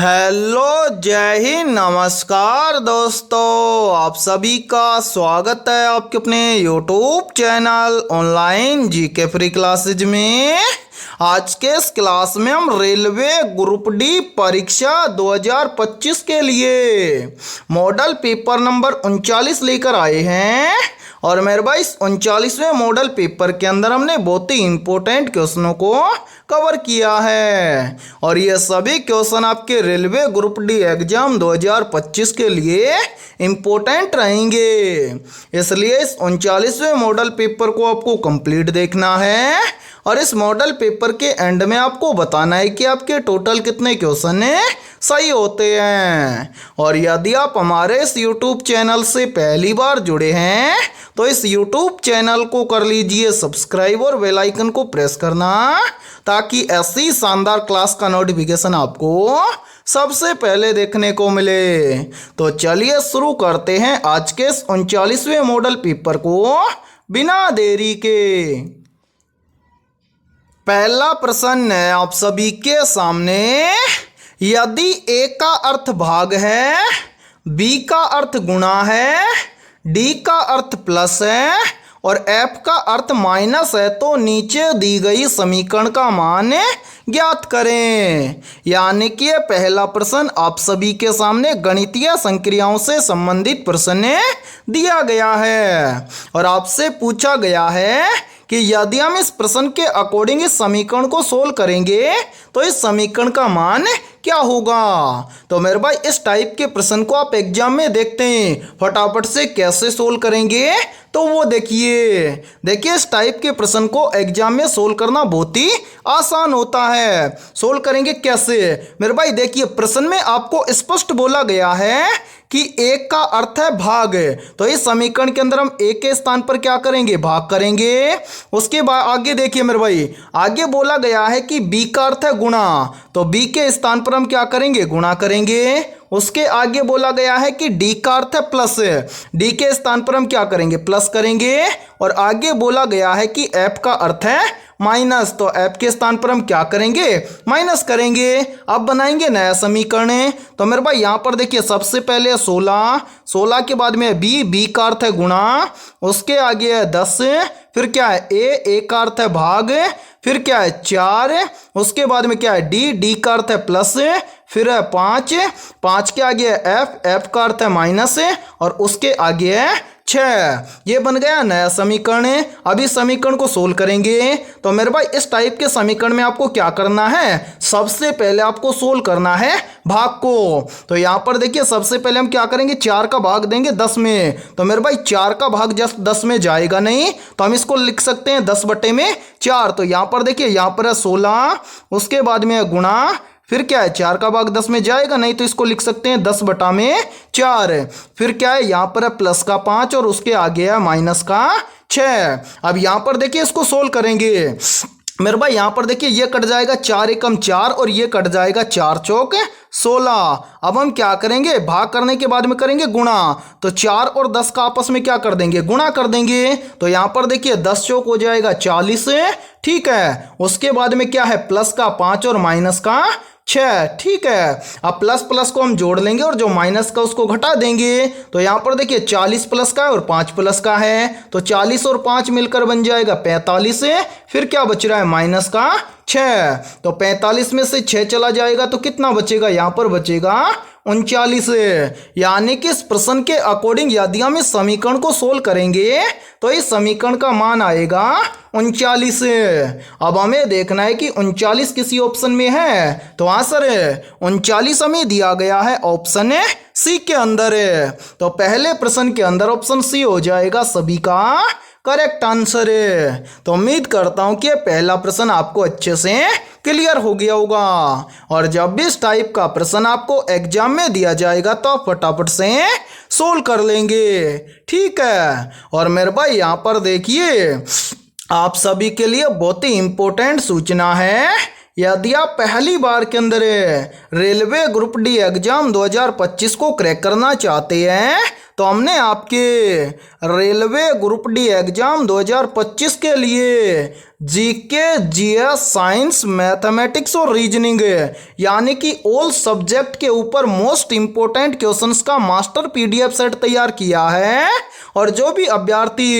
Hello, जय हिंद, नमस्कार दोस्तों। आप सभी का स्वागत है आपके अपने YouTube channel online GK free classes में। आज के इस क्लास में हम रेलवे ग्रुप डी परीक्षा 2025 के लिए मॉडल पेपर नंबर 39 लेकर आए हैं। और मेरे भाई इस 39वें मॉडल पेपर के अंदर हमने बहुत ही इंपॉर्टेंट क्वेश्चनों को कवर किया है। और ये सभी क्वेश्चन आपके रेलवे ग्रुप डी एग्जाम 2025 के लिए इम्पोर्टेंट रहेंगे। इसलिए इस 39वें मॉडल पेपर को आपको कंप्लीट देखना है। और इस मॉडल पेपर के एंड में आपको बताना है कि आपके टोटल कितने क्वेश्चन सही होते हैं। और यदि आप हमारे इस यूट्यूब चैनल से पहली बार जुड़े हैं तो इस यूट्यूब चैनल को कर लीजिए सब्सक्राइब और बेल आइकन को प्रेस करना, ताकि ऐसी शानदार क्लास का नोटिफिकेशन आपको सबसे पहले देखने को मिले। तो चलिए शुरू करते हैं आज के इस 39वें मॉडल पेपर को बिना देरी के। पहला प्रश्न है आप सभी के सामने। यदि ए का अर्थ भाग है, बी का अर्थ गुणा है, डी का अर्थ प्लस है और एफ का अर्थ माइनस है तो नीचे दी गई समीकरण का मान ज्ञात करें। यानी कि ये पहला प्रश्न आप सभी के सामने गणितीय संक्रियाओं से संबंधित प्रश्न दिया गया है। और आपसे पूछा गया है कि यदि हम इस प्रश्न के अकॉर्डिंग इस समीकरण को सोल्व करेंगे तो इस समीकरण का मान क्या होगा। तो मेरे भाई इस टाइप के प्रश्न को आप एग्जाम में देखते हैं, फटाफट से कैसे सोल्व करेंगे तो वो देखिए इस टाइप के प्रश्न को एग्जाम में सोल्व करना बहुत ही आसान होता है। सोल्व करेंगे कैसे मेरे भाई, देखिए प्रश्न में आपको स्पष्ट बोला गया है कि एक का अर्थ है भाग, तो इस समीकरण के अंदर हम एक के स्थान पर क्या करेंगे, भाग करेंगे। उसके बाद आगे देखिए मेरे भाई, आगे बोला गया है कि बी का अर्थ है गुणा, तो बी के स्थान पर हम क्या करेंगे, गुणा करेंगे। उसके आगे बोला गया है कि डी का अर्थ है प्लस, डी के स्थान पर हम क्या करेंगे, प्लस करेंगे। और आगे बोला गया है कि एफ का अर्थ है माइनस, तो एफ के स्थान पर हम क्या करेंगे, माइनस करेंगे। अब बनाएंगे नया समीकरण। तो मेरे भाई यहाँ पर देखिए सबसे पहले 16 के बाद में बी का अर्थ है गुणा, उसके आगे है 10, फिर क्या है ए का अर्थ है भाग, फिर क्या है 4, उसके बाद में क्या है डी का अर्थ है प्लस, फिर है 5 के आगे है एफ का अर्थ है माइनस और उसके आगे है 6। ये बन गया नया समीकरण। अब इस समीकरण को सोल्व करेंगे। तो मेरे भाई इस टाइप के समीकरण में आपको क्या करना है, सबसे पहले आपको सोल्व करना है भाग को। तो यहाँ पर देखिए सबसे पहले हम क्या करेंगे, 4 का भाग देंगे 10 में। तो मेरे भाई 4 का भाग जस्ट 10 में जाएगा नहीं, तो हम इसको लिख सकते हैं 10/4। तो यहाँ पर देखिए यहाँ पर है 16, उसके बाद में है गुणा, फिर क्या है 4 का भाग 10 में जाएगा नहीं, तो इसको लिख सकते हैं 10/4। फिर क्या है यहाँ पर है प्लस का 5 और उसके आगे है माइनस का 6। अब यहाँ पर देखिए इसको सोल्व करेंगे मेरे भाई, यहाँ पर देखिए ये कट जाएगा 4 एकम 4 और ये कट जाएगा 4 चौक 16। अब हम क्या करेंगे, भाग करने के बाद में करेंगे गुणा, तो 4 और 10 का आपस में क्या कर देंगे, गुणा कर देंगे। तो यहाँ पर देखिए 10 चौक हो जाएगा 40, ठीक है। उसके बाद में क्या है प्लस का 5 और माइनस का 6, ठीक है। अब प्लस प्लस को हम जोड़ लेंगे और जो माइनस का उसको घटा देंगे। तो यहाँ पर देखिए 40 प्लस का है और 5 प्लस का है, तो 40 और 5 मिलकर बन जाएगा 45। फिर क्या बच रहा है माइनस का 6, तो 45 में से 6 चला जाएगा तो कितना बचेगा, यहाँ पर बचेगा 39। यानी कि इस प्रश्न के अकॉर्डिंग यदि हम इस समीकरण को सोल्व करेंगे तो इस समीकरण का मान आएगा 39। अब हमें देखना है कि 39 किसी ऑप्शन में है, तो आंसर 39 हमें दिया गया है ऑप्शन सी के अंदर। तो पहले प्रश्न के अंदर ऑप्शन सी हो जाएगा सभी का करेक्ट आंसर। तो उम्मीद करता हूं कि पहला प्रश्न आपको अच्छे से क्लियर हो गया होगा। और जब भी इस टाइप का प्रश्न आपको एग्जाम में दिया जाएगा तो आप फटाफट से सोल्व कर लेंगे, ठीक है। और मेरे भाई यहाँ पर देखिए आप सभी के लिए बहुत ही इंपॉर्टेंट सूचना है। यदि आप पहली बार के अंदर रेलवे ग्रुप डी एग्जाम 2025 को क्रैक करना चाहते हैं तो हमने आपके रेलवे ग्रुप डी एग्जाम 2025 के लिए जीके, जीएस, साइंस, मैथमेटिक्स और रीजनिंग यानी कि ऑल सब्जेक्ट के ऊपर मोस्ट इंपोर्टेंट क्वेश्चंस का मास्टर पीडीएफ सेट तैयार किया है। और जो भी अभ्यर्थी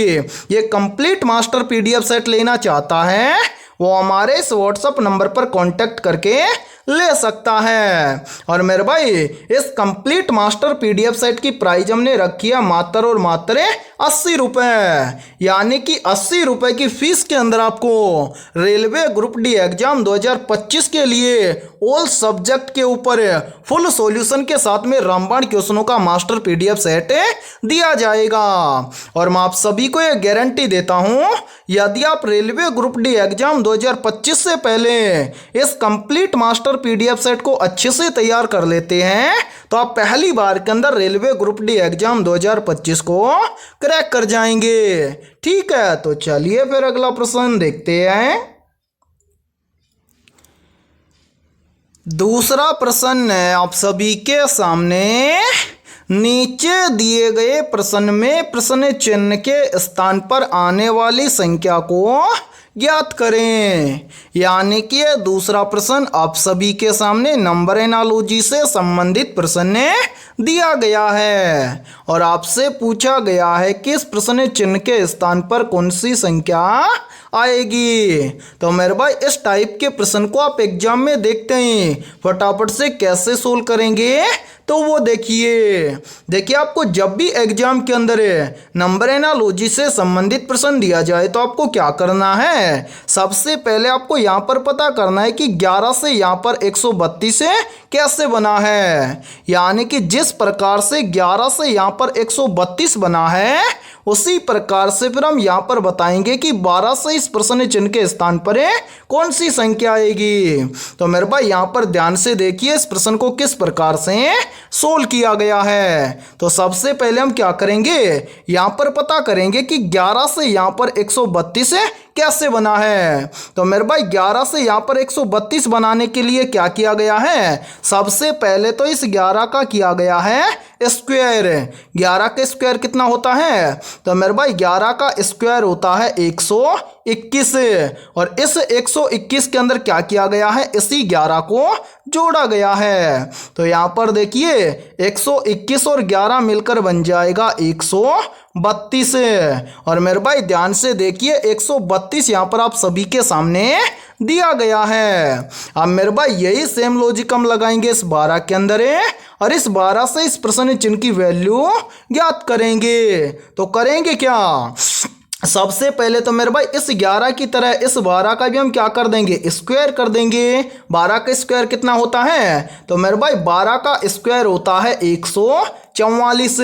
ये कंप्लीट मास्टर पीडीएफ सेट लेना चाहता है वो हमारे इस व्हाट्सएप नंबर पर कांटेक्ट करके ले सकता है। और मेरे भाई इस कंप्लीट मास्टर पीडीएफ सेट की प्राइस हमने रखी है मात्र और मात्र 80 रुपये, यानी कि 80 रुपये की फीस के अंदर आपको रेलवे ग्रुप डी एग्जाम 2025 के लिए ऑल सब्जेक्ट के ऊपर फुल सॉल्यूशन के साथ में रामबाण क्वेश्चनों का मास्टर पीडीएफ सेट दिया जाएगा। और मैं आप सभी को ये गारंटी देता हूँ, यदि आप रेलवे ग्रुप डी एग्जाम 2025 से पहले इस कंप्लीट मास्टर पीडीएफ सेट को अच्छे से तैयार कर लेते हैं तो आप पहली बार के अंदर रेलवे ग्रुप डी एग्जाम 2025 को क्रैक कर जाएंगे। ठीक है, तो चलिए फिर अगला प्रश्न देखते हैं। दूसरा प्रश्न है आप सभी के सामने, नीचे दिए गए प्रश्न में प्रश्न चिन्ह के स्थान पर आने वाली संख्या को ज्ञात करें। यानी कि ये दूसरा प्रश्न आप सभी के सामने नंबर एनालॉजी से संबंधित प्रश्न दिया गया है और आपसे पूछा गया है कि इस प्रश्न चिन्ह के स्थान पर कौन सी संख्या आएगी। तो मेरे भाई इस टाइप के प्रश्न को आप एग्जाम में देखते हैं, फटाफट से कैसे सोल्व करेंगे तो वो देखिए आपको जब भी एग्जाम के अंदर नंबर एनालॉजी से संबंधित प्रश्न दिया जाए तो आपको क्या करना है, सबसे पहले आपको यहाँ पर पता करना है कि 11 से यहाँ पर 132 कैसे बना है। यानी कि जिस प्रकार से 11 से यहाँ पर 132 बना है उसी प्रकार से फिर हम यहाँ पर बताएंगे कि 12 से इस प्रश्न चिन्ह के स्थान पर कौन सी संख्या आएगी। तो मेरे भाई यहाँ पर ध्यान से देखिए इस प्रश्न को किस प्रकार से सोल्व किया गया है। तो सबसे पहले हम क्या करेंगे, यहाँ पर पता करेंगे कि 11 से यहाँ पर 132 कैसे बना है। तो मेरे भाई 11 से यहाँ पर 132 बनाने के लिए क्या किया गया है, सबसे पहले तो इस 11 का किया गया है स्क्वायर। 11 का स्क्वायर कितना होता है, तो मेरे भाई 11 का स्क्वायर होता है 121 और इस 121 के अंदर क्या किया गया है, इसी 11 को जोड़ा गया है। तो यहाँ पर देखिए 121 और 11 मिलकर बन जाएगा 132। और मेरे भाई ध्यान से देखिए 132 यहाँ पर आप सभी के सामने दिया गया है। अब मेरे भाई यही सेम लॉजिक हम लगाएंगे इस 12 के अंदर और इस 12 से इस प्रश्न चिन्ह की वैल्यू ज्ञात करेंगे। तो करेंगे क्या, सबसे पहले तो मेरे भाई इस 11 की तरह इस 12 का भी हम क्या कर देंगे, स्क्वायर कर देंगे। 12 का स्क्वायर कितना होता है, तो मेरे भाई 12 का स्क्वायर होता है 144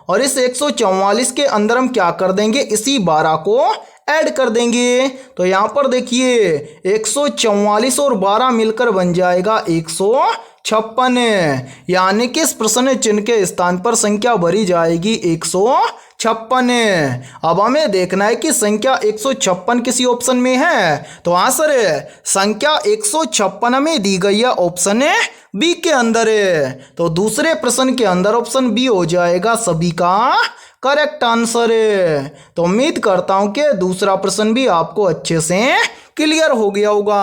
और इस 144 के अंदर हम क्या कर देंगे, इसी 12 को ऐड कर देंगे। तो यहाँ पर देखिए 144 और 12 मिलकर बन जाएगा 156, यानी कि इस प्रश्न चिन्ह के स्थान पर संख्या भरी जाएगी 156। अब हमें देखना है कि संख्या 156 किसी ऑप्शन में है। तो हाँ सर, संख्या 156 में दी गई है ऑप्शन बी के अंदर। तो दूसरे प्रश्न के अंदर ऑप्शन बी हो जाएगा सभी का करेक्ट आंसर। तो उम्मीद करता हूं कि दूसरा प्रश्न भी आपको अच्छे से क्लियर हो गया होगा।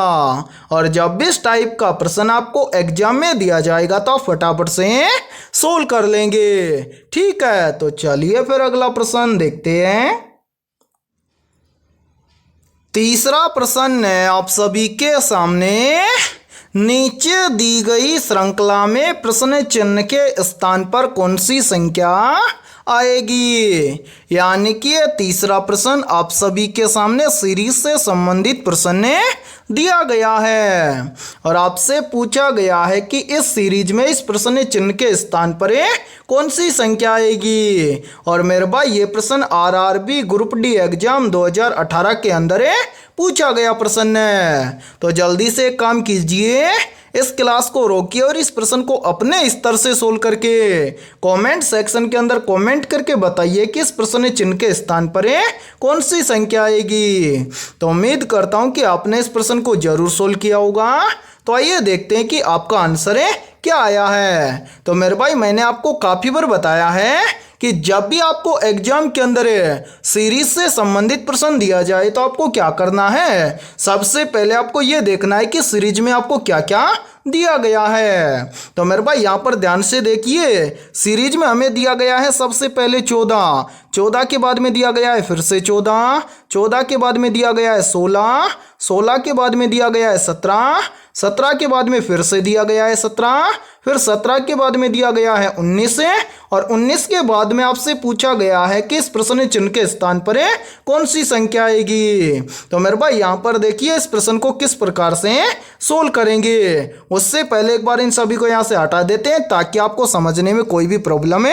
और जब भी इस टाइप का प्रश्न आपको एग्जाम में दिया जाएगा तो आप फटाफट से सोल्व कर लेंगे। ठीक है, तो चलिए फिर अगला प्रश्न देखते हैं। तीसरा प्रश्न है आप सभी के सामने, नीचे दी गई श्रृंखला में प्रश्न चिन्ह के स्थान पर कौन सी संख्या आएगी। यानी कि ये तीसरा प्रश्न आप सभी के सामने सीरीज से संबंधित प्रश्न दिया गया है और आपसे पूछा गया है कि इस सीरीज में इस प्रश्न चिन्ह के स्थान पर कौन सी संख्या आएगी। और मेरे भाई ये प्रश्न आरआरबी ग्रुप डी एग्जाम 2018 के अंदर पूछा गया प्रश्न है। तो जल्दी से काम कीजिए, इस क्लास को रोकिए और इस प्रश्न को अपने स्तर से सोल्व करके कमेंट सेक्शन के अंदर कमेंट करके बताइए कि इस प्रश्न चिन्ह के स्थान पर कौन सी संख्या आएगी। तो उम्मीद करता हूं कि आपने इस प्रश्न को जरूर सोल्व किया होगा। तो आइए देखते हैं कि आपका आंसर क्या आया है। तो मेरे भाई मैंने आपको काफ़ी बार बताया है कि जब भी आपको एग्जाम के अंदर सीरीज से संबंधित प्रश्न दिया जाए तो आपको क्या करना है, सबसे पहले आपको यह देखना है कि सीरीज में आपको क्या क्या दिया गया है। तो मेरे भाई यहाँ पर ध्यान से देखिए, सीरीज में हमें दिया गया है सबसे पहले 14, 14 के बाद में दिया गया है फिर से 14, 14 के बाद में दिया गया है 16, 16 के बाद में दिया गया है 17, 17 के बाद में फिर से दिया गया है 17, फिर 17 के बाद में दिया गया है 19 और 19 के बाद में आपसे पूछा गया है कि इस प्रश्न चिन्ह के स्थान पर कौन सी संख्या आएगी। तो मेरे भाई यहाँ पर देखिए इस प्रश्न को किस प्रकार से सोल्व करेंगे। उससे पहले एक बार इन सभी को यहाँ से हटा देते हैं ताकि आपको समझने में कोई भी प्रॉब्लम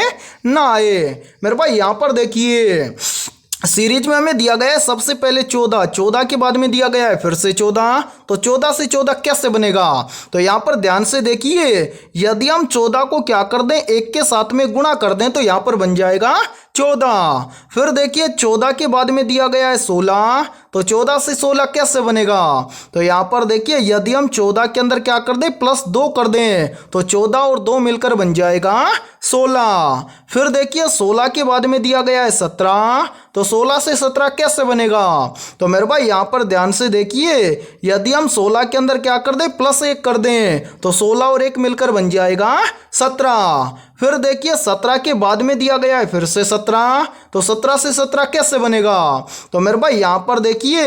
ना आए। मेरे भाई यहाँ पर देखिए सीरीज में हमें दिया गया है सबसे पहले 14, 14 के बाद में दिया गया है फिर से 14, तो 14 से 14 कैसे बनेगा। तो यहाँ पर ध्यान से देखिए, यदि हम 14 को क्या कर दें, एक के साथ में गुणा कर दें तो यहाँ पर बन जाएगा 14। फिर देखिए 14 के बाद में दिया गया है 16, तो 14 से 16 कैसे बनेगा। तो यहाँ पर देखिए यदि हम 14 के अंदर क्या कर दें, +2 कर दें तो 14 और 2 मिलकर बन जाएगा 16। फिर देखिए 16 के बाद में दिया गया है 17, तो 16 से 17 कैसे बनेगा। तो मेरे भाई यहाँ पर ध्यान से देखिए, यदि हम 16 के अंदर क्या कर दें, +1 कर दें तो 16 और 1 मिलकर बन जाएगा 17। फिर देखिए 17 के बाद में दिया गया है फिर से 17, तो 17 से 17 कैसे बनेगा। तो मेरे भाई यहाँ पर देखिए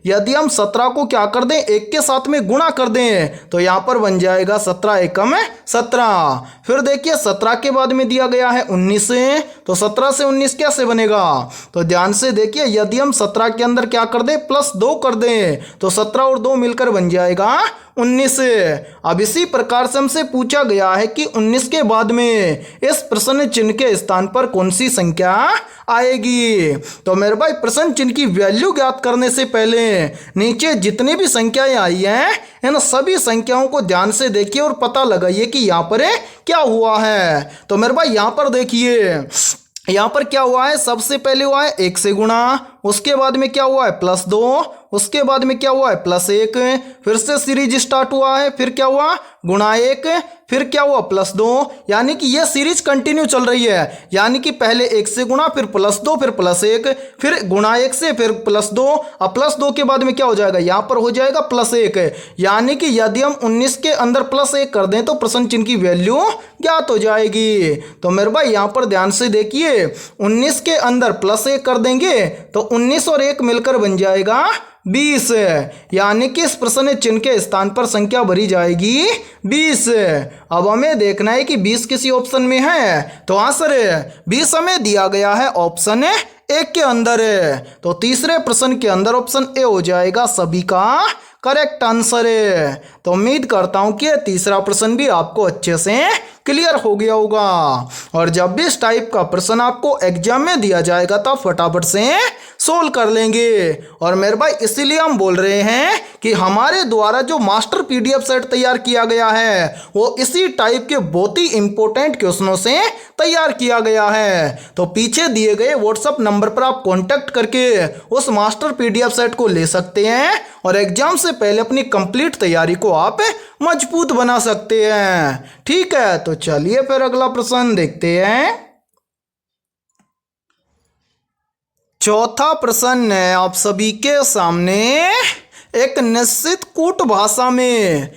यदि हम 17 को क्या कर दें, एक के साथ में गुणा कर दें तो यहाँ पर बन जाएगा 17 एकम 17। फिर देखिए 17 के बाद में दिया गया है 19, तो 17 से 19 कैसे बनेगा। तो ध्यान से देखिए यदि हम 17 के अंदर क्या कर दें, +2 कर दें तो 17 और 2 मिलकर बन जाएगा 19। अब इसी प्रकार से हमसे पूछा गया है कि 19 के बाद में इस प्रश्न चिन्ह के स्थान पर कौन सी संख्या आएगी। तो मेरे भाई प्रश्न चिन्ह की वैल्यू ज्ञात करने से पहले नीचे जितनी भी संख्याएं आई हैं इन सभी संख्याओं को ध्यान से देखिए और पता लगाइए कि यहाँ पर क्या हुआ है। तो मेरे भाई यहाँ पर देखिए, यहाँ पर क्या हुआ है, सबसे पहले हुआ है 1 से गुणा, उसके बाद में क्या हुआ है +2, उसके बाद में क्या हुआ है +1, फिर से सीरीज स्टार्ट हुआ है, फिर क्या हुआ ×1, फिर क्या हुआ +2, यानी कि यह सीरीज कंटिन्यू चल रही है। यानी कि पहले 1 से गुणा, फिर +2, फिर +1, फिर ×1 से फिर +2, अब +2 के बाद में क्या हो जाएगा, यहाँ पर हो जाएगा +1। यानी कि यदि हम 19 के अंदर +1 कर दें तो प्रश्न चिन्ह की वैल्यू ज्ञात हो जाएगी। तो मेरे भाई यहाँ पर ध्यान से देखिए, 19 के अंदर +1 कर देंगे तो 19 और 1 मिलकर बन जाएगा 20, यानी कि इस प्रश्न चिन्ह के स्थान पर संख्या भरी जाएगी 20। अब हमें देखना है कि 20 किसी ऑप्शन में है। तो आंसर 20 हमें दिया गया है ऑप्शन 1 के अंदर। तो तीसरे प्रश्न के अंदर ऑप्शन ए हो जाएगा सभी का करेक्ट आंसर है। तो उम्मीद करता हूं कि तीसरा प्रश्न भी आपको अच्छे से क्लियर हो गया होगा। और जब भी इस टाइप का प्रश्न आपको एग्जाम में दिया जाएगा तो आप फटाफट से सोल्व कर लेंगे। और मेरे भाई इसीलिए हम बोल रहे हैं कि हमारे द्वारा जो मास्टर PDF सेट तैयार किया गया है वो इसी टाइप के बहुत ही इंपॉर्टेंट क्वेश्चनों से तैयार किया गया है। तो पीछे दिए गए व्हाट्सएप नंबर पर आप कॉन्टैक्ट करके उस मास्टर PDF सेट को ले सकते हैं और एग्जाम से पहले अपनी कंप्लीट तैयारी को आप मजबूत बना सकते हैं। ठीक है, तो चलिए फिर अगला प्रश्न देखते हैं। चौथा प्रश्न है आप सभी के सामने, एक निश्चित कूट भाषा में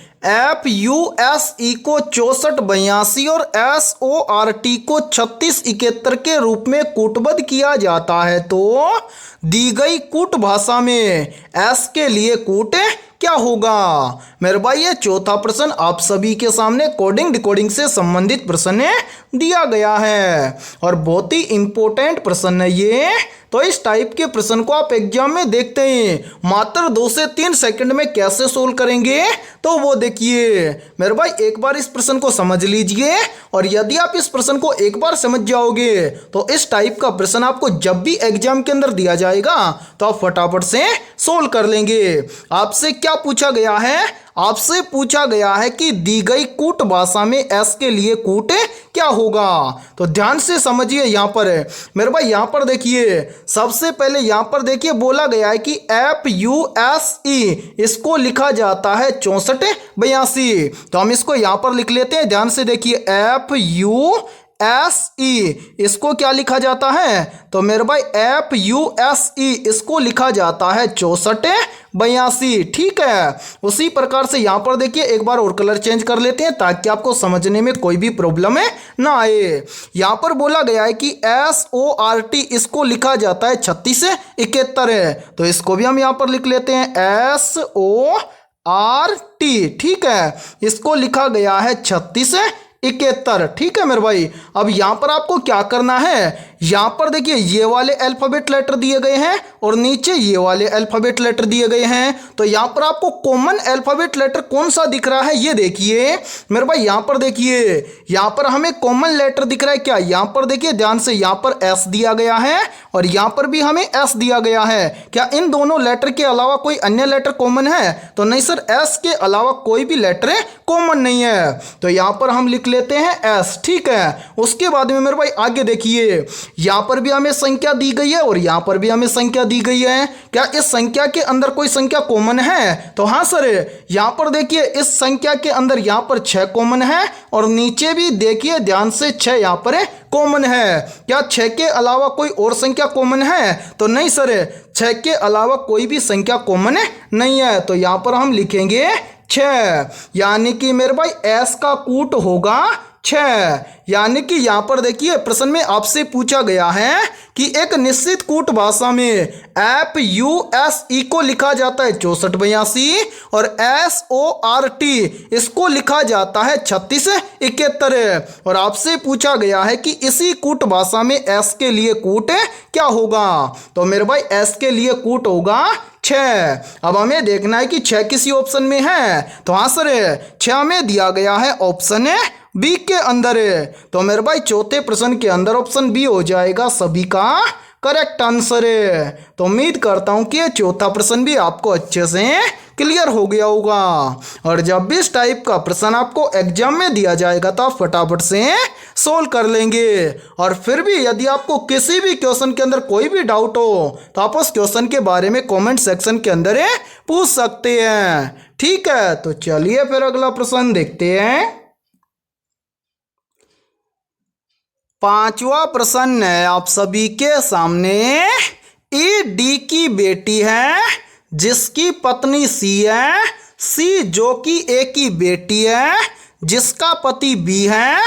FUSE को 6482 और SORT को 3671 के रूप में कूटबद्ध किया जाता है, तो दी गई कूट भाषा में S के लिए कूट क्या होगा। मेरे भाई ये चौथा प्रश्न आप सभी के सामने कोडिंग डिकोडिंग से संबंधित प्रश्न दिया गया है और बहुत ही इंपॉर्टेंट प्रश्न है ये। तो इस टाइप के प्रश्न को आप एग्जाम में देखते हैं मात्र 2 से 3 सेकंड में कैसे सोल्व करेंगे, तो वो देखिए। मेरे भाई एक बार इस प्रश्न को समझ लीजिए और यदि आप इस प्रश्न को एक बार समझ जाओगे तो इस टाइप का प्रश्न आपको जब भी एग्जाम के अंदर दिया जाएगा तो आप फटाफट से सोल्व कर लेंगे। आपसे क्या पूछा गया है, आपसे पूछा गया है कि दी गई कूट भाषा में S के लिए कूट क्या होगा। तो ध्यान से समझिए, यहाँ पर मेरे भाई यहाँ पर देखिए, सबसे पहले यहाँ पर देखिए बोला गया है कि FUSE इसको लिखा जाता है 6482। तो हम इसको यहाँ पर लिख लेते हैं, ध्यान से देखिए FUSE FUSE, इसको क्या लिखा जाता है? तो मेरे भाई FUSE इसको लिखा जाता है 6482। ठीक है, उसी प्रकार से यहाँ पर देखिए एक बार और कलर चेंज कर लेते हैं ताकि आपको समझने में कोई भी प्रॉब्लम ना आए। यहाँ पर बोला गया है कि SORT इसको लिखा जाता है 3671, तो इसको भी हम यहाँ पर लिख लेते हैं SORT। ठीक है, इसको लिखा गया है 3671। ठीक है मेरे भाई, अब यहाँ पर आपको क्या करना है, यहाँ पर देखिए ये वाले अल्फाबेट लेटर दिए गए हैं और नीचे ये वाले अल्फाबेट लेटर दिए गए हैं। तो यहाँ पर आपको कॉमन अल्फाबेट लेटर कौन सा दिख रहा है ये देखिए मेरे भाई। यहाँ पर देखिए, यहाँ पर हमें कॉमन लेटर दिख रहा है क्या? यहाँ पर देखिए ध्यान से, यहाँ पर S दिया गया है और यहाँ पर भी हमें S दिया गया है। क्या इन दोनों लेटर के अलावा कोई अन्य लेटर कॉमन है? तो नहीं सर, S के अलावा कोई भी लेटर कॉमन नहीं है, तो यहाँ पर हम लिख लेते हैं S। ठीक है, उसके बाद में मेरे भाई आगे देखिए, यहाँ पर भी हमें संख्या दी गई है और यहाँ पर भी हमें संख्या दी गई है। क्या इस संख्या के अंदर कोई संख्या कॉमन है? तो हाँ सर, यहाँ पर देखिए इस संख्या के अंदर यहाँ पर 6 कॉमन है और नीचे भी देखिए ध्यान से 6 यहाँ पर कॉमन है। क्या 6 के अलावा कोई और संख्या कॉमन है? तो नहीं सर, 6 के अलावा कोई भी संख्या कॉमन नहीं है, तो यहाँ पर हम लिखेंगे 6, यानी कि मेरे भाई S का कूट होगा 6। यानी कि यहाँ पर देखिए प्रश्न में आपसे पूछा गया है कि एक निश्चित कूट भाषा में FUSE को लिखा जाता है 6482 और SORT इसको लिखा जाता है 3671, और आपसे पूछा गया है कि इसी कूट भाषा में S के लिए कूट क्या होगा? तो मेरे भाई S के लिए कूट होगा 6। अब हमें देखना है कि 6 किसी ऑप्शन में है, तो हाँ सर 6 में दिया गया है ऑप्शन बी के अंदर। तो मेरे भाई चौथे प्रश्न के अंदर ऑप्शन बी हो जाएगा सभी का करेक्ट आंसर। तो उम्मीद करता हूं कि ये चौथा प्रश्न भी आपको अच्छे से क्लियर हो गया होगा, और जब भी इस टाइप का प्रश्न आपको एग्जाम में दिया जाएगा तो आप फटाफट से सोल्व कर लेंगे। और फिर भी यदि आपको किसी भी क्वेश्चन के अंदर कोई भी डाउट हो तो आप उस क्वेश्चन के बारे में कमेंट सेक्शन के अंदर पूछ सकते हैं। ठीक है, तो चलिए फिर अगला प्रश्न देखते हैं। 5वां प्रश्न है आप सभी के सामने। ED की बेटी है जिसकी पत्नी C है, C जो कि A की बेटी है जिसका पति B है,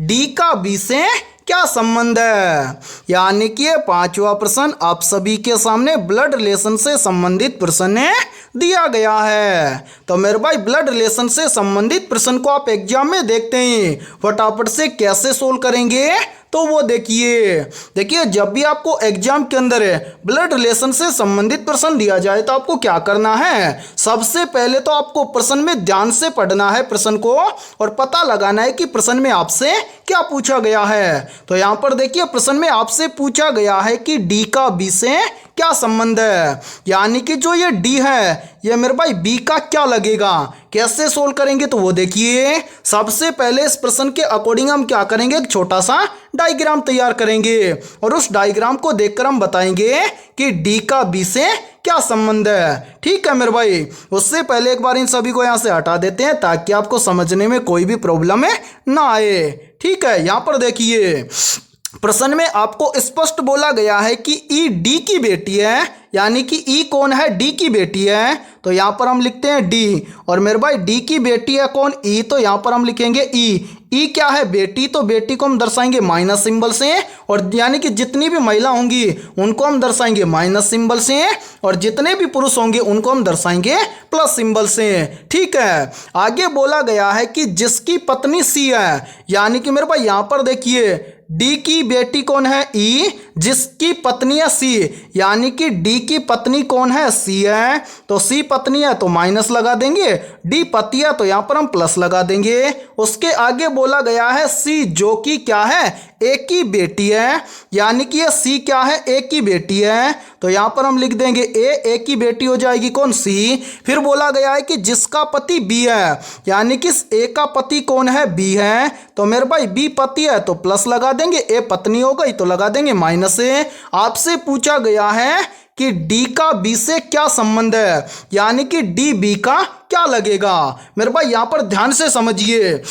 D का B से क्या संबंध है? यानी कि ये 5वां प्रश्न आप सभी के सामने ब्लड रिलेशन से संबंधित प्रश्न दिया गया है। तो मेरे भाई ब्लड रिलेशन से संबंधित प्रश्न को आप एग्जाम में देखते हैं, फटाफट से कैसे सोल्व करेंगे तो वो देखिए जब भी आपको एग्जाम के अंदर ब्लड रिलेशन से संबंधित प्रश्न दिया जाए तो आपको क्या करना है, सबसे पहले तो आपको प्रश्न में ध्यान से पढ़ना है प्रश्न को और पता लगाना है कि प्रश्न में आपसे क्या पूछा गया है। तो यहाँ पर देखिए प्रश्न में आपसे पूछा गया है कि डी का बी से क्या संबंध है, यानी कि जो ये डी है ये मेरे भाई बी का क्या लगेगा, कैसे सोल्व करेंगे तो वो देखिए। सबसे पहले इस प्रश्न के अकॉर्डिंग हम क्या करेंगे, एक छोटा सा डायग्राम तैयार करेंगे और उस डायग्राम को देखकर हम बताएंगे कि डी का बी से क्या संबंध है। ठीक है मेरे भाई, उससे पहले एक बार इन सभी को यहाँ से हटा देते हैं ताकि आपको समझने में कोई भी प्रॉब्लम ना आए। ठीक है, यहाँ पर देखिए प्रश्न में आपको स्पष्ट बोला गया है कि ई डी की बेटी है, यानी कि ई कौन है, डी की बेटी है, तो यहाँ पर हम लिखते हैं डी। और मेरे भाई डी की बेटी है कौन, ई, तो यहाँ पर हम लिखेंगे ई। ई क्या है, बेटी, तो बेटी को हम दर्शाएंगे माइनस सिंबल से, और यानी कि जितनी भी महिला होंगी उनको हम दर्शाएंगे माइनस सिंबल से, और जितने भी पुरुष होंगे उनको हम दर्शाएंगे प्लस सिंबल से। ठीक है, आगे बोला गया है कि जिसकी पत्नी सी है, यानी कि मेरे भाई यहाँ पर देखिए डी की बेटी कौन है, ई, जिसकी पत्नी है सी, यानी कि डी की पत्नी कौन है, सी है, तो सी पत्नी है तो माइनस लगा देंगे, डी पति है तो यहाँ पर हम प्लस लगा देंगे। उसके आगे बोला गया है सी जो कि क्या है, ए की बेटी है, यानी कि ये सी क्या है, ए की बेटी है, तो यहाँ पर हम लिख देंगे ए की बेटी हो जाएगी कौन, सी। फिर बोला गया है कि जिसका पति बी है, यानी कि ए का पति कौन है, बी है, तो मेरे भाई बी पति है तो प्लस लगा देंगे, ए पत्नी हो गई तो लगा देंगे माइनस से। आपसे पूछा गया है कि डी का बी से क्या संबंध है, यानी कि डी बी का क्या लगेगा। मेरे भाई यहाँ पर ध्यान से समझिए,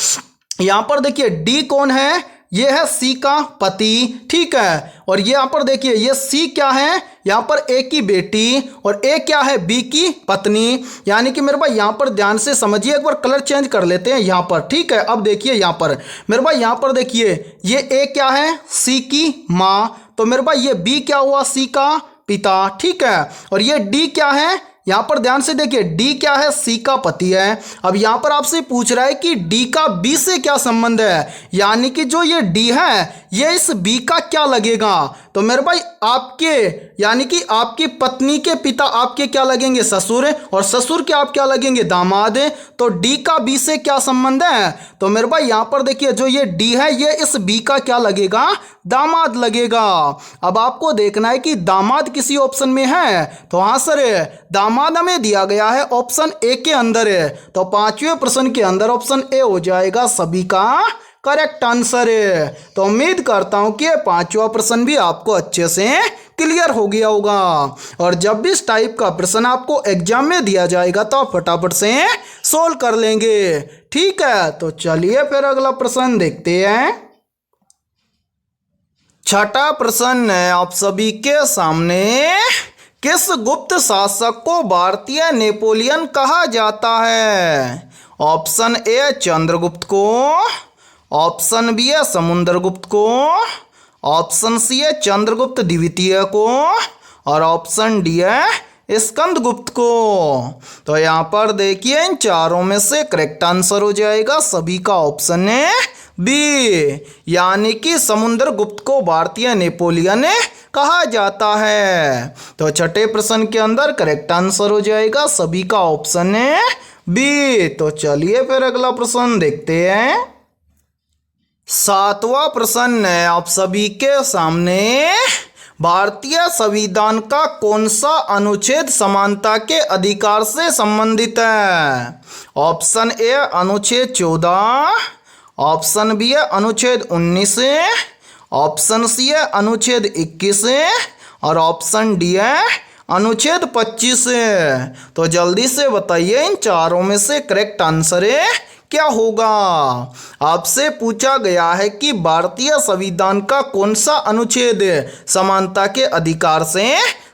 यहाँ पर देखिए डी कौन है, ये है सी का पति, ठीक है। और ये यहाँ पर देखिए ये सी क्या है, यहाँ पर ए की बेटी, और ए क्या है, बी की पत्नी। यानी कि मेरे भाई यहाँ पर ध्यान से समझिए, एक बार कलर चेंज कर लेते हैं यहाँ पर, ठीक है। अब देखिए यहाँ पर मेरे भाई, यहाँ पर देखिए ये ए क्या है, सी की माँ, तो मेरे भाई ये बी क्या हुआ, सी का पिता, ठीक है। और ये डी क्या है, यहाँ पर ध्यान से देखिए डी क्या है, सी का पति है। अब यहाँ पर आपसे पूछ रहा है कि डी का बी से क्या संबंध है, यानी कि जो ये डी है ये इस बी का क्या लगेगा। तो मेरे भाई आपके यानी कि आपकी पत्नी के पिता आपके क्या लगेंगे, ससुर, और ससुर के आप क्या लगेंगे, दामाद। तो डी का बी से क्या संबंध है, तो मेरे भाई यहाँ पर देखिए जो ये डी है ये इस बी का क्या लगेगा, दामाद लगेगा। अब आपको देखना है कि दामाद किसी ऑप्शन में है, तो हाँ सर दामाद हमें दिया गया है ऑप्शन ए के अंदर है, तो पांचवें प्रश्न के अंदर ऑप्शन ए हो जाएगा सभी का करेक्ट आंसर है। तो उम्मीद करता हूं कि ये पांचवा प्रश्न भी आपको अच्छे से क्लियर हो गया होगा। और जब भी इस टाइप का प्रश्न आपको एग्जाम में दिया जाएगा तो आप फटाफट से सोल्व कर लेंगे, ठीक है। तो चलिए फिर अगला प्रश्न देखते हैं। छठा प्रश्न है आप सभी के सामने, किस गुप्त शासक को भारतीय नेपोलियन कहा जाता है। ऑप्शन ए चंद्रगुप्त को, ऑप्शन बी है समुद्रगुप्त को, ऑप्शन सी है चंद्रगुप्त द्वितीय को, और ऑप्शन डी है स्कंदगुप्त को। तो यहाँ पर देखिए इन चारों में से करेक्ट आंसर हो जाएगा सभी का ऑप्शन है बी, यानी कि समुद्रगुप्त को भारतीय नेपोलियन कहा जाता है। तो छठे प्रश्न के अंदर करेक्ट आंसर हो जाएगा सभी का ऑप्शन है बी। तो चलिए फिर अगला प्रश्न देखते हैं। सातवां प्रश्न है आप सभी के सामने, भारतीय संविधान का कौन सा अनुच्छेद समानता के अधिकार से संबंधित है। ऑप्शन ए अनुच्छेद 14, ऑप्शन बी है अनुच्छेद 19, ऑप्शन सी है अनुच्छेद 21, और ऑप्शन डी है अनुच्छेद 25। तो जल्दी से बताइए इन चारों में से करेक्ट आंसर क्या होगा। आपसे पूछा गया है कि भारतीय संविधान का कौन सा अनुच्छेद समानता के अधिकार से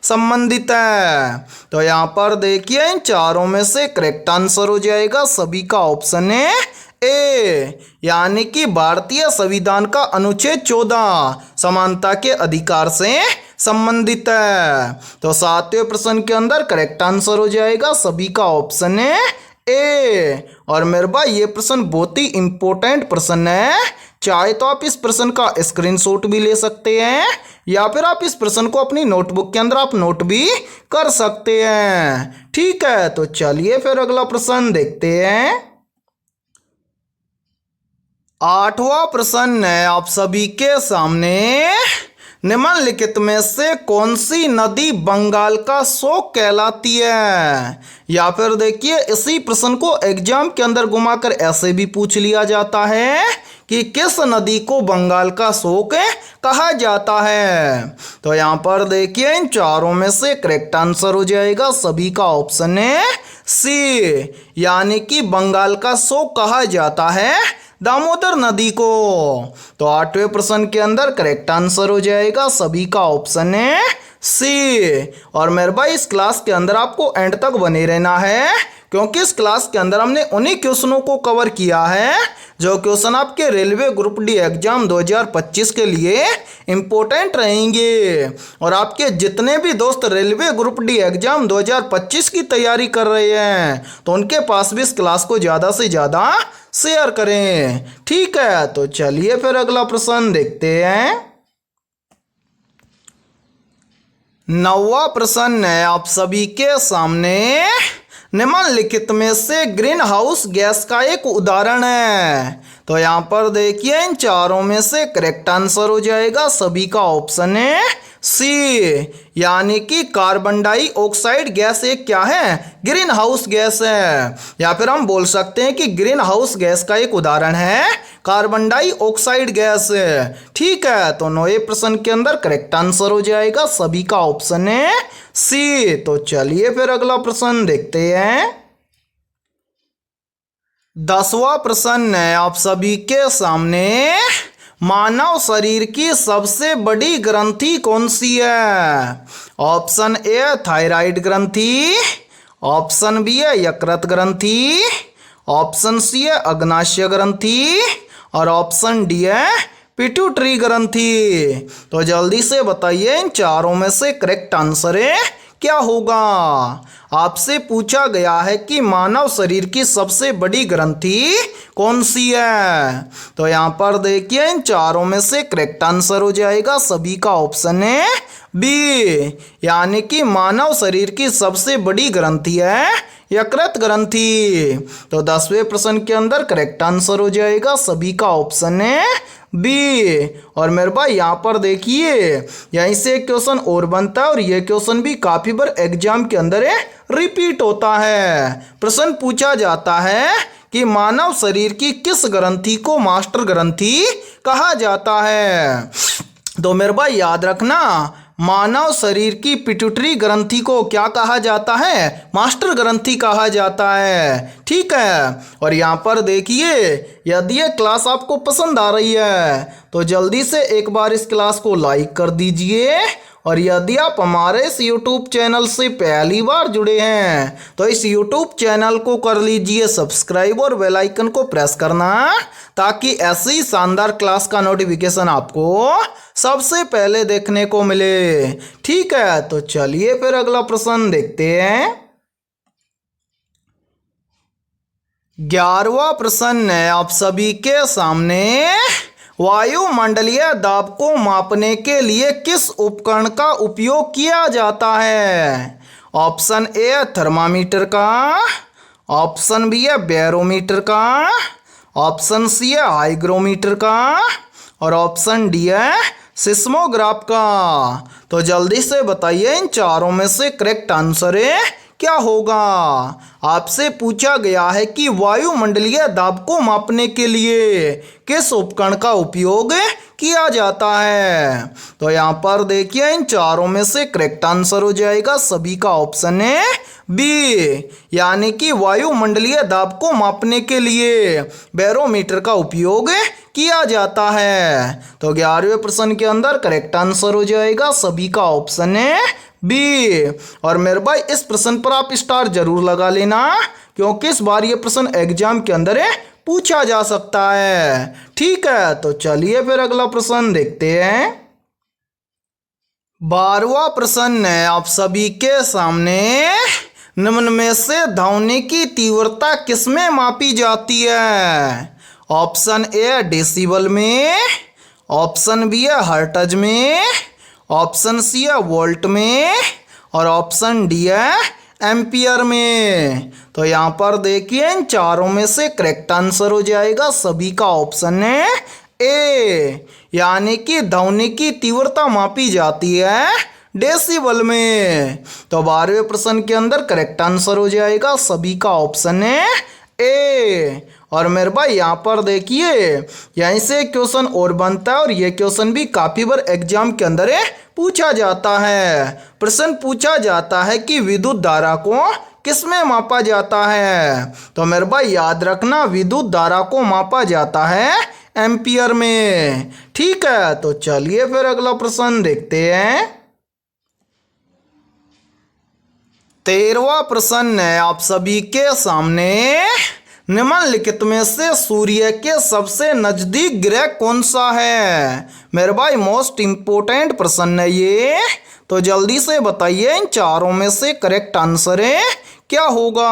संबंधित है। तो यहाँ पर देखिए इन चारों में से करेक्ट आंसर हो जाएगा सभी का ऑप्शन है ए, यानी कि भारतीय संविधान का अनुच्छेद 14 समानता के अधिकार से संबंधित है। तो सातवें प्रश्न के अंदर करेक्ट आंसर हो जाएगा सभी का ऑप्शन है ए। और मेरे भाई ये प्रश्न बहुत ही इंपॉर्टेंट प्रश्न है, चाहे तो आप इस प्रश्न का स्क्रीनशॉट भी ले सकते हैं या फिर आप इस प्रश्न को अपनी नोटबुक के अंदर आप नोट भी कर सकते हैं, ठीक है। तो चलिए फिर अगला प्रश्न देखते हैं। आठवां प्रश्न है आप सभी के सामने, निम्नलिखित में से कौन सी नदी बंगाल का शोक कहलाती है। या फिर देखिए इसी प्रश्न को एग्जाम के अंदर घुमाकर ऐसे भी पूछ लिया जाता है कि किस नदी को बंगाल का शोक कहा जाता है। तो यहाँ पर देखिए इन चारों में से करेक्ट आंसर हो जाएगा सभी का ऑप्शन है सी, यानी कि बंगाल का शोक कहा जाता है दामोदर नदी को। तो आठवें प्रश्न के अंदर करेक्ट आंसर हो जाएगा सभी का ऑप्शन है सी। और मेरे भाई इस क्लास के अंदर आपको एंड तक बने रहना है, क्योंकि इस क्लास के अंदर हमने उन्हीं क्वेश्चनों को कवर किया है जो क्वेश्चन आपके रेलवे ग्रुप डी एग्जाम 2025 के लिए इम्पोर्टेंट रहेंगे। और आपके जितने भी दोस्त रेलवे ग्रुप डी एग्जाम 2025 की तैयारी कर रहे हैं तो उनके पास भी इस क्लास को ज़्यादा से ज़्यादा शेयर करें, ठीक है। तो चलिए फिर अगला प्रश्न देखते हैं। नौवां प्रश्न है आप सभी के सामने, निम्नलिखित में से ग्रीन हाउस गैस का एक उदाहरण है। तो यहाँ पर देखिए इन चारों में से करेक्ट आंसर हो जाएगा सभी का ऑप्शन है सी, यानी कि कार्बन डाइऑक्साइड गैस एक क्या है, ग्रीन हाउस गैस है। या फिर हम बोल सकते हैं कि ग्रीन हाउस गैस का एक उदाहरण है कार्बन डाइऑक्साइड गैस, ठीक है। तो नौवें प्रश्न के अंदर करेक्ट आंसर हो जाएगा सभी का ऑप्शन है सी। तो चलिए फिर अगला प्रश्न देखते हैं। 10वां प्रश्न है आप सभी के सामने, मानव शरीर की सबसे बड़ी ग्रंथि कौन सी है? ऑप्शन ए थायराइड ग्रंथि, ऑप्शन बी है यकृत ग्रंथि, ऑप्शन सी है अग्नाशय ग्रंथि और ऑप्शन डी है पिट्यूटरी ग्रंथि। तो जल्दी से बताइए इन चारों में से करेक्ट आंसर है क्या होगा? आपसे पूछा गया है कि मानव शरीर की सबसे बड़ी ग्रंथि कौन सी है। तो यहाँ पर देखिए इन चारों में से करेक्ट आंसर हो जाएगा सभी का ऑप्शन है बी, यानी कि मानव शरीर की सबसे बड़ी ग्रंथि है यकृत ग्रंथि। तो 10वें प्रश्न के अंदर करेक्ट आंसर हो जाएगा सभी का ऑप्शन है बी। और मेरे भाई यहाँ पर देखिए यहीं से एक क्वेश्चन और बनता है और ये क्वेश्चन भी काफी बार एग्जाम के अंदर रिपीट होता है। प्रश्न पूछा जाता है कि मानव शरीर की किस ग्रंथि को मास्टर ग्रंथि कहा जाता है। तो मेरे भाई याद रखना, मानव शरीर की पिट्यूटरी ग्रंथि को क्या कहा जाता है? मास्टर ग्रंथि कहा जाता है। ठीक है, और यहाँ पर देखिए यदि ये क्लास आपको पसंद आ रही है तो जल्दी से एक बार इस क्लास को लाइक कर दीजिए। और यदि आप हमारे इस YouTube चैनल से पहली बार जुड़े हैं तो इस YouTube चैनल को कर लीजिए सब्सक्राइब और बेल आइकन को प्रेस करना, ताकि ऐसी शानदार क्लास का नोटिफिकेशन आपको सबसे पहले देखने को मिले। ठीक है, तो चलिए फिर अगला प्रश्न देखते हैं। 11वां प्रश्न है आप सभी के सामने। वायुमंडलीय दाब को मापने के लिए किस उपकरण का उपयोग किया जाता है? ऑप्शन ए थर्मामीटर का, ऑप्शन बी है बैरोमीटर का, ऑप्शन सी है हाइग्रोमीटर का और ऑप्शन डी है सिस्मोग्राफ का। तो जल्दी से बताइए इन चारों में से करेक्ट आंसर है क्या होगा? आपसे पूछा गया है कि वायुमंडलीय दाब को मापने के लिए किस उपकरण का उपयोग किया जाता है। तो यहाँ पर देखिए इन चारों में से करेक्ट आंसर हो जाएगा सभी का ऑप्शन है बी, यानी कि वायुमंडलीय दाब को मापने के लिए बैरोमीटर का उपयोग किया जाता है। तो 11वें प्रश्न के अंदर करेक्ट आंसर हो जाएगा सभी का ऑप्शन है बी। और मेरे भाई इस प्रश्न पर आप स्टार जरूर लगा लेना, क्योंकि इस बार ये प्रश्न एग्जाम के अंदर पूछा जा सकता है। ठीक है, तो चलिए फिर अगला प्रश्न देखते हैं। 12वां प्रश्न है आप सभी के सामने। निम्न में से ध्वनि की तीव्रता किसमें मापी जाती है? ऑप्शन ए डेसिबल में, ऑप्शन बी है हर्ट्ज में, ऑप्शन सी है वोल्ट में और ऑप्शन डी है एम्पियर में। तो यहाँ पर देखिए इन चारों में से करेक्ट आंसर हो जाएगा सभी का ऑप्शन है ए, यानी कि ध्वनि की तीव्रता मापी जाती है डेसिबल में। तो 12वें प्रश्न के अंदर करेक्ट आंसर हो जाएगा सभी का ऑप्शन है ए। और मेरे भाई यहाँ पर देखिए यहीं से क्वेश्चन और बनता है और ये क्वेश्चन भी काफी बार एग्जाम के अंदर पूछा जाता है। प्रश्न पूछा जाता है कि विद्युत धारा को किसमें मापा जाता है। तो मेरे भाई याद रखना, विद्युत धारा को मापा जाता है एम्पियर में। ठीक है, तो चलिए फिर अगला प्रश्न देखते हैं। 13वां प्रश्न है आप सभी के सामने। निम्नलिखित में से सूर्य के सबसे नजदीक ग्रह कौन सा है? मेरे भाई मोस्ट इंपोर्टेंट प्रश्न है ये, तो जल्दी से बताइए इन चारों में से करेक्ट आंसर क्या होगा?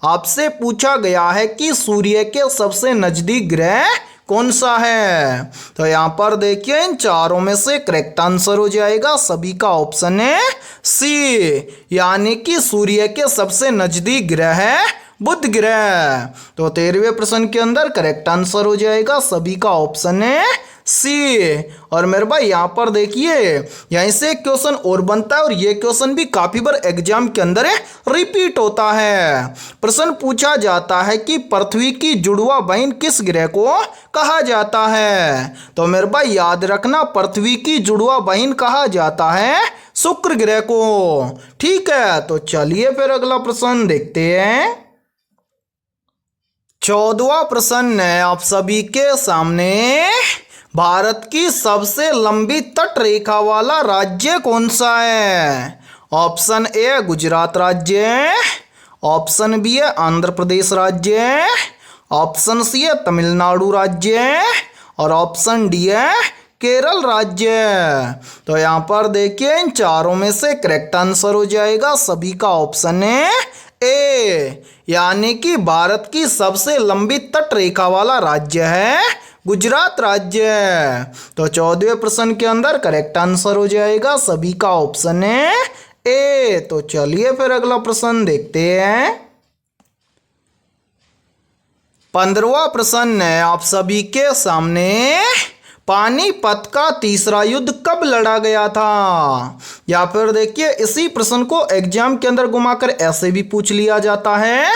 आपसे पूछा गया है कि सूर्य के सबसे नजदीक ग्रह कौन सा है। तो यहाँ पर देखिए इन चारों में से करेक्ट आंसर हो जाएगा सभी का ऑप्शन है सी, यानी कि सूर्य के सबसे नजदीक ग्रह है बुध ग्रह। तो 13वें प्रश्न के अंदर करेक्ट आंसर हो जाएगा सभी का ऑप्शन है सी। और मेरे भाई यहाँ पर देखिए यहीं से एक क्वेश्चन और बनता है और ये क्वेश्चन भी काफी बार एग्जाम के अंदर रिपीट होता है। प्रश्न पूछा जाता है कि पृथ्वी की जुड़वा बहन किस ग्रह को कहा जाता है। तो मेरे भाई याद रखना, पृथ्वी की जुड़वा बहन कहा जाता है शुक्र ग्रह को। ठीक है, तो चलिए फिर अगला प्रश्न देखते हैं। 14वां प्रश्न है आप सभी के सामने। भारत की सबसे लंबी तट रेखा वाला राज्य कौन सा है? ऑप्शन ए गुजरात राज्य, ऑप्शन बी है आंध्र प्रदेश राज्य, ऑप्शन सी है तमिलनाडु राज्य और ऑप्शन डी है केरल राज्य। तो यहाँ पर देखिए इन चारों में से करेक्ट आंसर हो जाएगा सभी का ऑप्शन है ए, यानी कि भारत की सबसे लंबी तट रेखा वाला राज्य है गुजरात राज्य। तो 14वें प्रश्न के अंदर करेक्ट आंसर हो जाएगा सभी का ऑप्शन है ए। तो चलिए फिर अगला प्रश्न देखते हैं। 15वां प्रश्न है आप सभी के सामने, पानीपत का तीसरा युद्ध कब लड़ा गया था? या फिर देखिए इसी प्रश्न को एग्जाम के अंदर घुमाकर ऐसे भी पूछ लिया जाता है।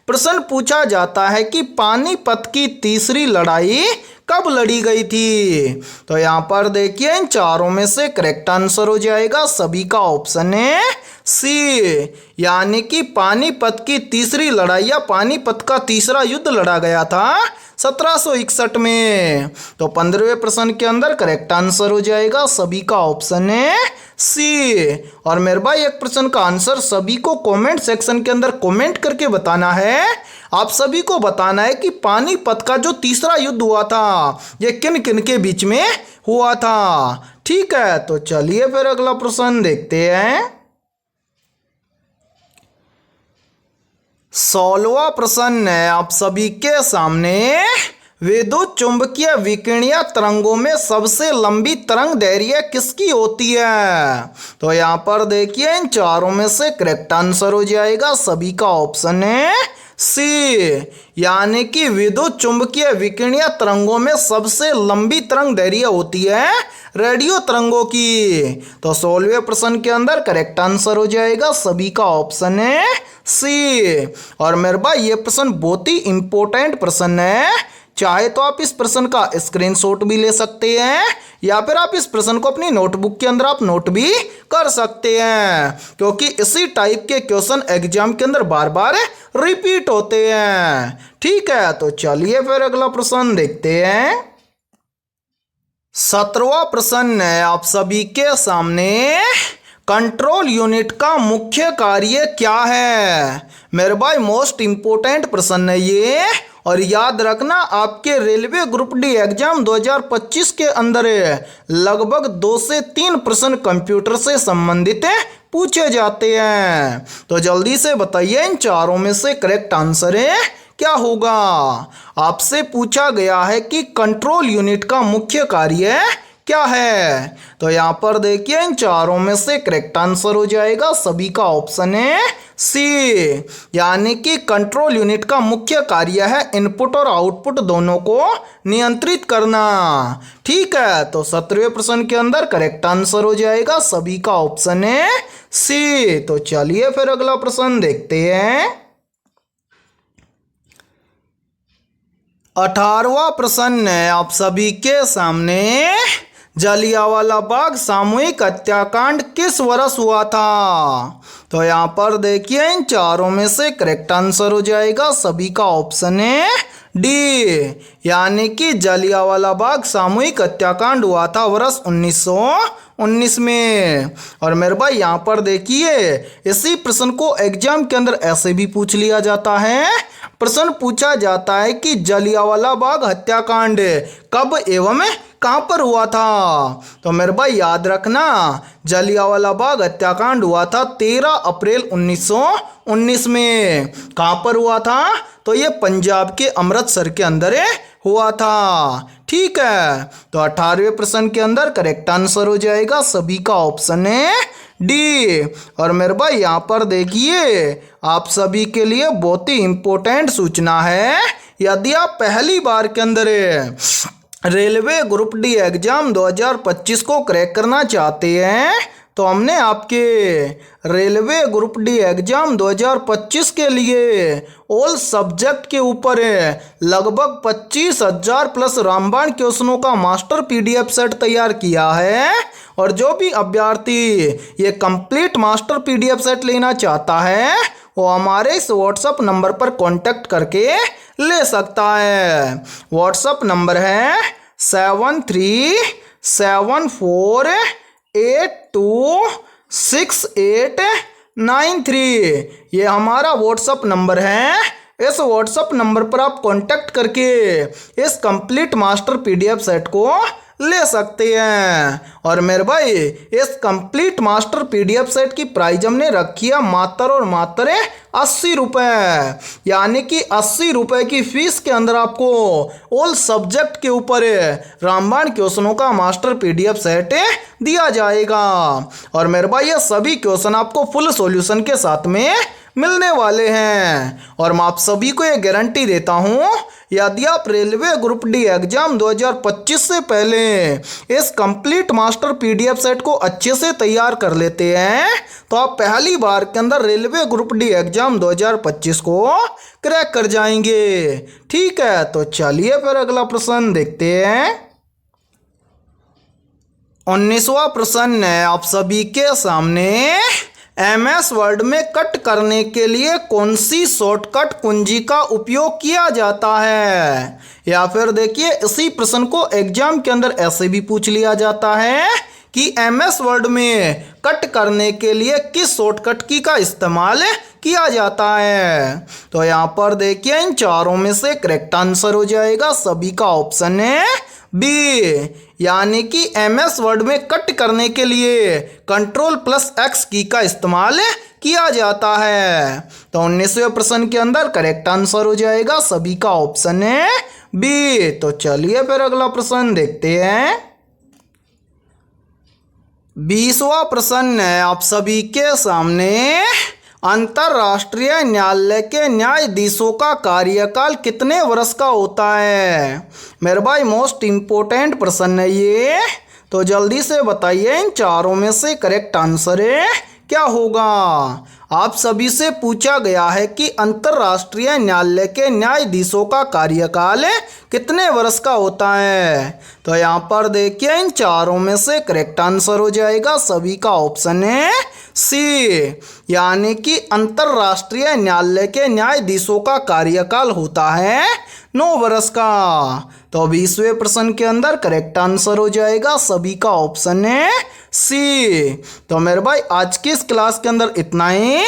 प्रश्न पूछा जाता है कि पानीपत की तीसरी लड़ाई कब लड़ी गई थी? तो यहाँ पर देखिए इन चारों में से करेक्ट आंसर हो जाएगा सभी का ऑप्शन है सी, यानी कि पानीपत की तीसरी लड़ाई या पानीपत का तीसरा युद्ध लड़ा गया था 1761 में। तो 15वें प्रश्न के अंदर करेक्ट आंसर हो जाएगा सभी का ऑप्शन है सी। और मेरे भाई एक प्रश्न का आंसर सभी को कमेंट सेक्शन के अंदर कमेंट करके बताना है। आप सभी को बताना है कि पानीपत का जो तीसरा युद्ध हुआ था ये किन किन के बीच में हुआ था। ठीक है, तो चलिए फिर अगला प्रश्न देखते हैं। 16वां प्रश्न है आप सभी के सामने, विद्युत चुंबकीय विकिरणीय तरंगों में सबसे लंबी तरंग दैर्घ्य किसकी होती है? तो यहाँ पर देखिए इन चारों में से करेक्ट आंसर हो जाएगा सभी का ऑप्शन है सी, यानी कि विद्युत चुंबकीय विकिरणीय तरंगों में सबसे लंबी तरंग दैर्घ्य होती है रेडियो तरंगों की। तो 16वें प्रश्न के अंदर करेक्ट आंसर हो जाएगा सभी का ऑप्शन है सी। और मेरे भाई ये प्रश्न बहुत ही इंपॉर्टेंट प्रश्न है, चाहे तो आप इस प्रश्न का स्क्रीनशॉट भी ले सकते हैं या फिर आप इस प्रश्न को अपनी नोटबुक के अंदर आप नोट भी कर सकते हैं, क्योंकि इसी टाइप के क्वेश्चन एग्जाम के अंदर बार बार रिपीट होते हैं। ठीक है, तो चलिए फिर अगला प्रश्न देखते हैं। 17वां प्रश्न है आप सभी के सामने, कंट्रोल यूनिट का मुख्य कार्य क्या है? मेरे भाई मोस्ट इंपोर्टेंट प्रश्न है ये, और याद रखना आपके रेलवे ग्रुप डी एग्जाम 2025 के अंदर लगभग 2 से 3 प्रश्न कंप्यूटर से संबंधित पूछे जाते हैं। तो जल्दी से बताइए इन चारों में से करेक्ट आंसर है क्या होगा? आपसे पूछा गया है कि कंट्रोल यूनिट का मुख्य कार्य क्या है। तो यहाँ पर देखिए इन चारों में से करेक्ट आंसर हो जाएगा सभी का ऑप्शन है सी, यानी कि कंट्रोल यूनिट का मुख्य कार्य है इनपुट और आउटपुट दोनों को नियंत्रित करना। ठीक है, तो 17वें प्रश्न के अंदर करेक्ट आंसर हो जाएगा सभी का ऑप्शन है सी। तो चलिए फिर अगला प्रश्न देखते हैं। 18वां प्रश्न है आप सभी के सामने, जलियांवाला बाग सामूहिक हत्याकांड किस वर्ष हुआ था? तो यहाँ पर देखिए इन चारों में से करेक्ट आंसर हो जाएगा सभी का ऑप्शन है डी, यानी कि जलियांवाला बाग सामूहिक हत्याकांड हुआ था वर्ष 1919 में। और मेरे भाई यहाँ पर देखिए इसी प्रश्न को एग्जाम के अंदर ऐसे भी पूछ लिया जाता है। प्रश्न पूछा जाता है कि जलियांवाला बाग हत्याकांड कब एवं कहाँ पर हुआ था? तो मेरे भाई याद रखना जलियांवाला बाग हत्याकांड हुआ था 13 अप्रैल 1919 में। कहाँ पर हुआ था? तो ये पंजाब के अमृतसर के अंदर हुआ था। ठीक है, तो 18वें प्रश्न के अंदर करेक्ट आंसर हो जाएगा सभी का ऑप्शन है डी। और मेरे भाई यहाँ पर देखिए आप सभी के लिए बहुत ही इंपॉर्टेंट सूचना है, यदि आप पहली बार के अंदर रेलवे ग्रुप डी एग्जाम 2025 को क्रैक करना चाहते हैं तो हमने आपके रेलवे ग्रुप डी एग्जाम 2025 के लिए ऑल सब्जेक्ट के ऊपर लगभग 25,000 प्लस रामबाण क्वेश्चनों का मास्टर पीडीएफ सेट तैयार किया है। और जो भी अभ्यर्थी ये कंप्लीट मास्टर पीडीएफ सेट लेना चाहता है वो हमारे इस व्हाट्सएप नंबर पर कांटेक्ट करके ले सकता है। व्हाट्सएप नंबर है 7374826893। ये हमारा व्हाट्सअप नंबर है। इस व्हाट्सअप नंबर पर आप कांटेक्ट करके इस कंप्लीट मास्टर पीडीएफ सेट को ले सकते हैं। और मेरे भाई इस कंप्लीट मास्टर पीडीएफ सेट की प्राइस हमने रखी है मात्र और मात्र 80 रुपये, यानी कि 80 रुपये की फीस के अंदर आपको ऑल सब्जेक्ट के ऊपर रामबाण क्वेश्चनों का मास्टर पीडीएफ सेट दिया जाएगा। और मेरे भाई ये सभी क्वेश्चन आपको फुल सॉल्यूशन के साथ में मिलने वाले हैं। और मैं आप सभी को ये गारंटी देता हूँ, यदि आप रेलवे ग्रुप डी एग्जाम 2025 से पहले इस कंप्लीट मास्टर पीडीएफ सेट को अच्छे से तैयार कर लेते हैं तो आप पहली बार के अंदर रेलवे ग्रुप डी एग्जाम 2025 को क्रैक कर जाएंगे। ठीक है, तो चलिए फिर अगला प्रश्न देखते हैं। 19वां प्रश्न है आप सभी के सामने। MS वर्ड में कट करने के लिए कौन सी शॉर्टकट कुंजी का उपयोग किया जाता है? या फिर देखिए इसी प्रश्न को एग्जाम के अंदर ऐसे भी पूछ लिया जाता है कि MS वर्ड में कट करने के लिए किस शॉर्टकट की का इस्तेमाल किया जाता है। तो यहाँ पर देखिए इन चारों में से करेक्ट आंसर हो जाएगा सभी का ऑप्शन है बी, यानी कि MS वर्ड में कट करने के लिए Ctrl+X की का इस्तेमाल किया जाता है। तो 19वें प्रश्न के अंदर करेक्ट आंसर हो जाएगा सभी का ऑप्शन है बी। तो चलिए फिर अगला प्रश्न देखते हैं। 20वां प्रश्न है आप सभी के सामने। अंतर्राष्ट्रीय न्यायालय के न्यायाधीशों का कार्यकाल कितने वर्ष का होता है? मेरे भाई मोस्ट इम्पोर्टेंट प्रश्न है ये, तो जल्दी से बताइए इन चारों में से करेक्ट आंसर क्या होगा। आप सभी से पूछा गया है कि अंतर्राष्ट्रीय न्यायालय के न्यायाधीशों का कार्यकाल कितने वर्ष का होता है। तो यहाँ पर देखिए इन चारों में से करेक्ट आंसर हो जाएगा सभी का ऑप्शन है सी, यानी कि अंतर्राष्ट्रीय न्यायालय के न्यायाधीशों का कार्यकाल होता है 9 वर्ष का। तो 20वें प्रश्न के अंदर करेक्ट आंसर हो जाएगा सभी का ऑप्शन है सी। तो मेरे भाई आज की इस क्लास के अंदर इतना ही।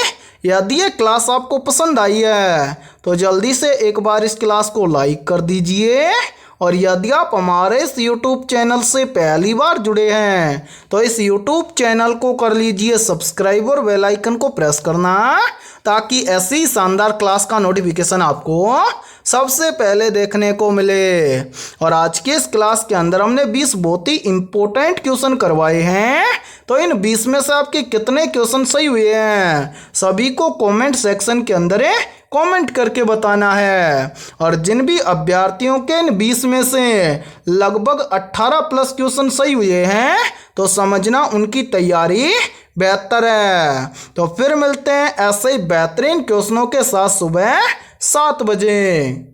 यदि ये क्लास आपको पसंद आई है तो जल्दी से एक बार इस क्लास को लाइक कर दीजिए। और यदि आप हमारे इस YouTube चैनल से पहली बार जुड़े हैं तो इस YouTube चैनल को कर लीजिए सब्सक्राइब और बेल आइकन को प्रेस करना, ताकि ऐसी शानदार क्लास का नोटिफिकेशन आपको सबसे पहले देखने को मिले। और आज के इस क्लास के अंदर हमने 20 बहुत ही इंपॉर्टेंट क्वेश्चन करवाए हैं। तो इन 20 में से आपके कितने क्वेश्चन सही हुए हैं सभी को कमेंट सेक्शन के अंदर कमेंट करके बताना है। और जिन भी अभ्यर्थियों के इन 20 में से लगभग 18+ क्वेश्चन सही हुए हैं तो समझना उनकी तैयारी बेहतर है। तो फिर मिलते हैं ऐसे ही बेहतरीन क्वेश्चनों के साथ सुबह 7 बजे।